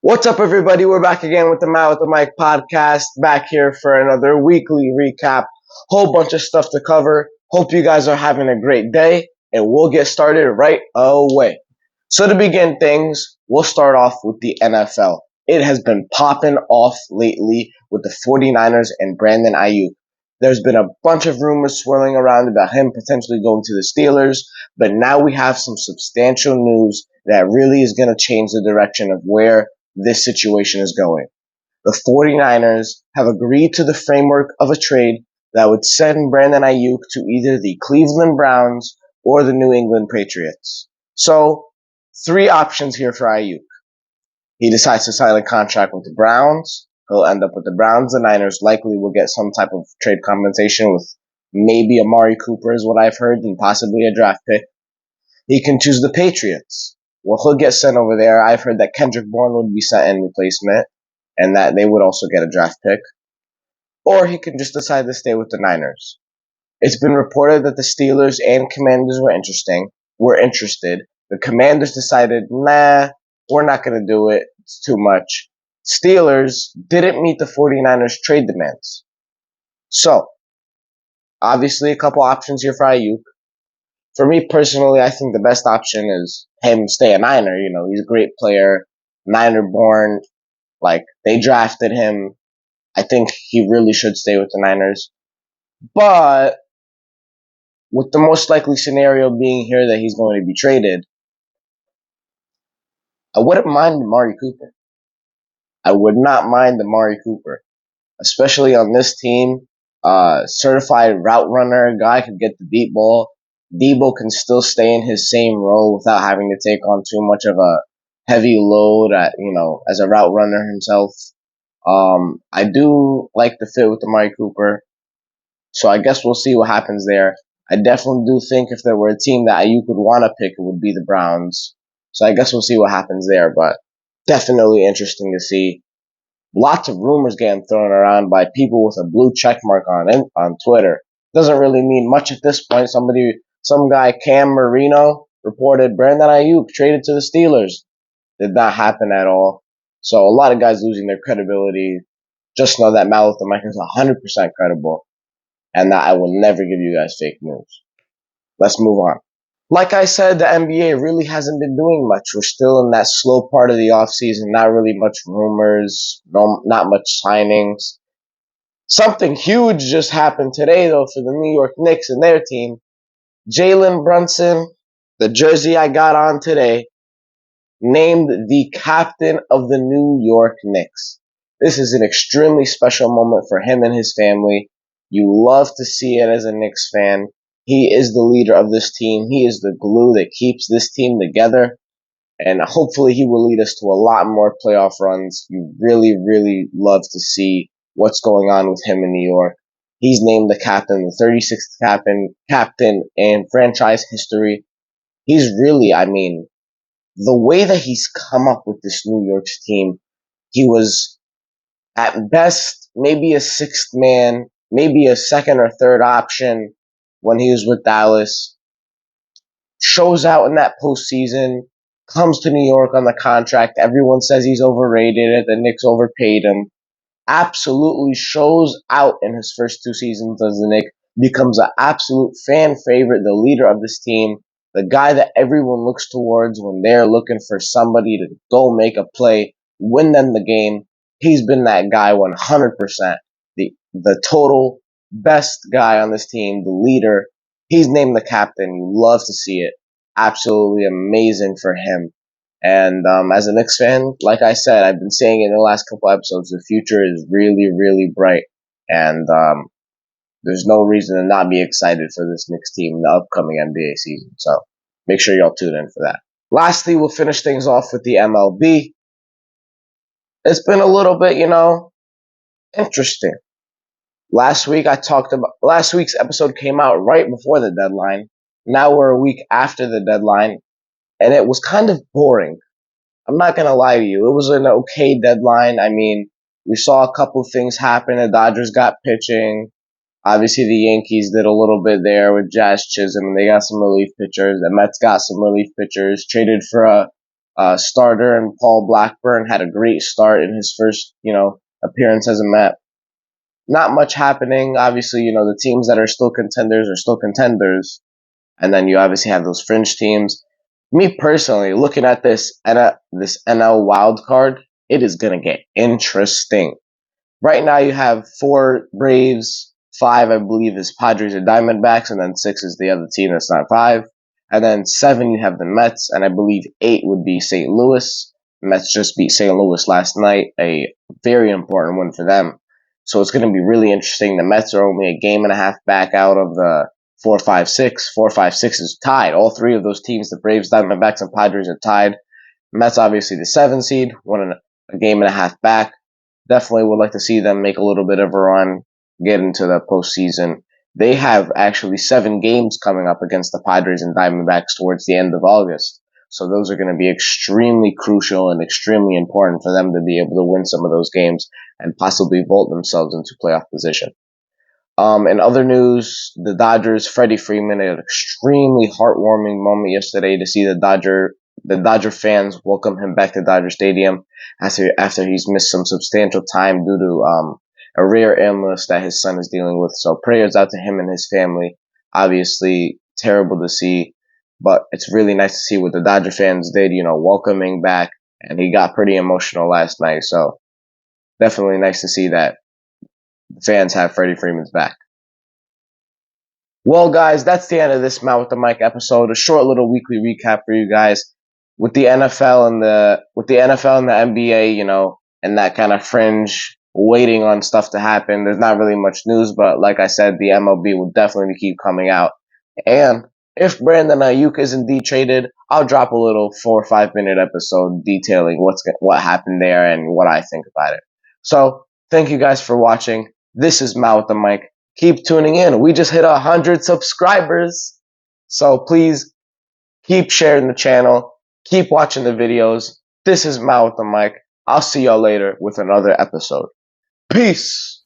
What's up, everybody? We're back again with the Matt with the Mike podcast. Back here for another weekly recap. Whole bunch of stuff to cover. Hope you guys are having a great day, and we'll get started right away. So to begin things, we'll start off with the NFL. It has been popping off lately with the 49ers and Brandon Aiyuk. There's been a bunch of rumors swirling around about him potentially going to the Steelers, but now we have some substantial news that really is going to change the direction of where this situation is going. The 49ers have agreed to the framework of a trade that would send Brandon Aiyuk to either the Cleveland Browns or the New England Patriots. So, three options here for Aiyuk. He decides to sign a contract with the Browns. He'll end up with the Browns. The Niners likely will get some type of trade compensation with maybe Amari Cooper is what I've heard and possibly a draft pick. He can choose the Patriots. Well, he'll get sent over there. I've heard that Kendrick Bourne would be sent in replacement and that they would also get a draft pick. Or he can just decide to stay with the Niners. It's been reported that the Steelers and Commanders were interested. The Commanders decided, nah, we're not going to do it. It's too much. Steelers didn't meet the 49ers trade demands. So, obviously a couple options here for Aiyuk. For me personally, I think the best option is him stay a Niner. You know, he's a great player, Niner born. Like, they drafted him. I think he really should stay with the Niners. But with the most likely scenario being here that he's going to be traded, I wouldn't mind Amari Cooper. I would not mind Amari Cooper, especially on this team. Certified route runner, guy could get the deep ball. Debo can still stay in his same role without having to take on too much of a heavy load as a route runner himself. I do like the fit with Amari Cooper, so I guess we'll see what happens there. I definitely do think if there were a team that Aiyuk would want to pick, it would be the Browns. So I guess we'll see what happens there, but definitely interesting to see. Lots of rumors getting thrown around by people with a blue check mark on Twitter. Doesn't really mean much at this point. Some guy, Cam Marino, reported Brandon Aiyuk traded to the Steelers. Did not happen at all. So a lot of guys losing their credibility. Just know that Matt with the Mic is 100% credible, and that I will never give you guys fake news. Let's move on. Like I said, the NBA really hasn't been doing much. We're still in that slow part of the offseason. Not really much rumors, not much signings. Something huge just happened today, though, for the New York Knicks and their team. Jalen Brunson, the jersey I got on today, named the captain of the New York Knicks. This is an extremely special moment for him and his family. You love to see it as a Knicks fan. He is the leader of this team. He is the glue that keeps this team together. And hopefully he will lead us to a lot more playoff runs. You really, really love to see what's going on with him in New York. He's named the captain, the 36th captain in franchise history. He's really, the way that he's come up with this New York's team, he was at best maybe a sixth man, maybe a second or third option when he was with Dallas. Shows out in that postseason, comes to New York on the contract. Everyone says he's overrated, the Knicks overpaid him. Absolutely shows out in his first two seasons as the Knicks, becomes an absolute fan favorite, the leader of this team, the guy that everyone looks towards when they're looking for somebody to go make a play, win them the game. He's been that guy 100%. The total best guy on this team, the leader. He's named the captain. You love to see it. Absolutely amazing for him. And as a Knicks fan, like I said, I've been saying in the last couple episodes, the future is really, really bright. And there's no reason to not be excited for this Knicks team in the upcoming NBA season. So make sure y'all tune in for that. Lastly, we'll finish things off with the MLB. It's been a little bit, interesting. Last week's episode came out right before the deadline. Now we're a week after the deadline, and it was kind of boring. I'm not gonna lie to you. It was an okay deadline. We saw a couple things happen. The Dodgers got pitching. Obviously, the Yankees did a little bit there with Jazz Chisholm, and they got some relief pitchers. The Mets got some relief pitchers. Traded for starter, and Paul Blackburn had a great start in his first, appearance as a Met. Not much happening. Obviously, the teams that are still contenders are still contenders, and then you obviously have those fringe teams. Me personally, looking at this NL wild card, it is gonna get interesting. Right now, you have 4 Braves, 5 I believe is Padres or Diamondbacks, and then 6 is the other team that's not 5. And then 7 you have the Mets, and I believe 8 would be St. Louis. Mets just beat St. Louis last night, a very important win for them. So it's going to be really interesting. The Mets are only a game and a half back out of the 4-5-6. 4-5-6 is tied. All 3 of those teams, the Braves, Diamondbacks, and Padres, are tied. Mets obviously the 7 seed, one a game and a half back. Definitely would like to see them make a little bit of a run, get into the postseason. They have actually 7 games coming up against the Padres and Diamondbacks towards the end of August. So those are going to be extremely crucial and extremely important for them to be able to win some of those games and possibly vault themselves into playoff position. In other news, the Dodgers, Freddie Freeman had an extremely heartwarming moment yesterday to see the Dodger fans welcome him back to Dodger Stadium after he's missed some substantial time due to a rare illness that his son is dealing with. So prayers out to him and his family. Obviously terrible to see, but it's really nice to see what the Dodger fans did, welcoming back, and he got pretty emotional last night. So definitely nice to see that the fans have Freddie Freeman's back. Well, guys, that's the end of this Matt with the Mic episode. A short little weekly recap for you guys with the NFL and the NBA, and that kind of fringe waiting on stuff to happen. There's not really much news, but like I said, the MLB will definitely keep coming out. And if Brandon Aiyuk is indeed traded, I'll drop a little 4 or 5 minute episode detailing what happened there and what I think about it. So thank you guys for watching. This is Matt with the Mic. Keep tuning in. We just hit 100 subscribers. So please keep sharing the channel. Keep watching the videos. This is Matt with the Mic. I'll see y'all later with another episode. Peace.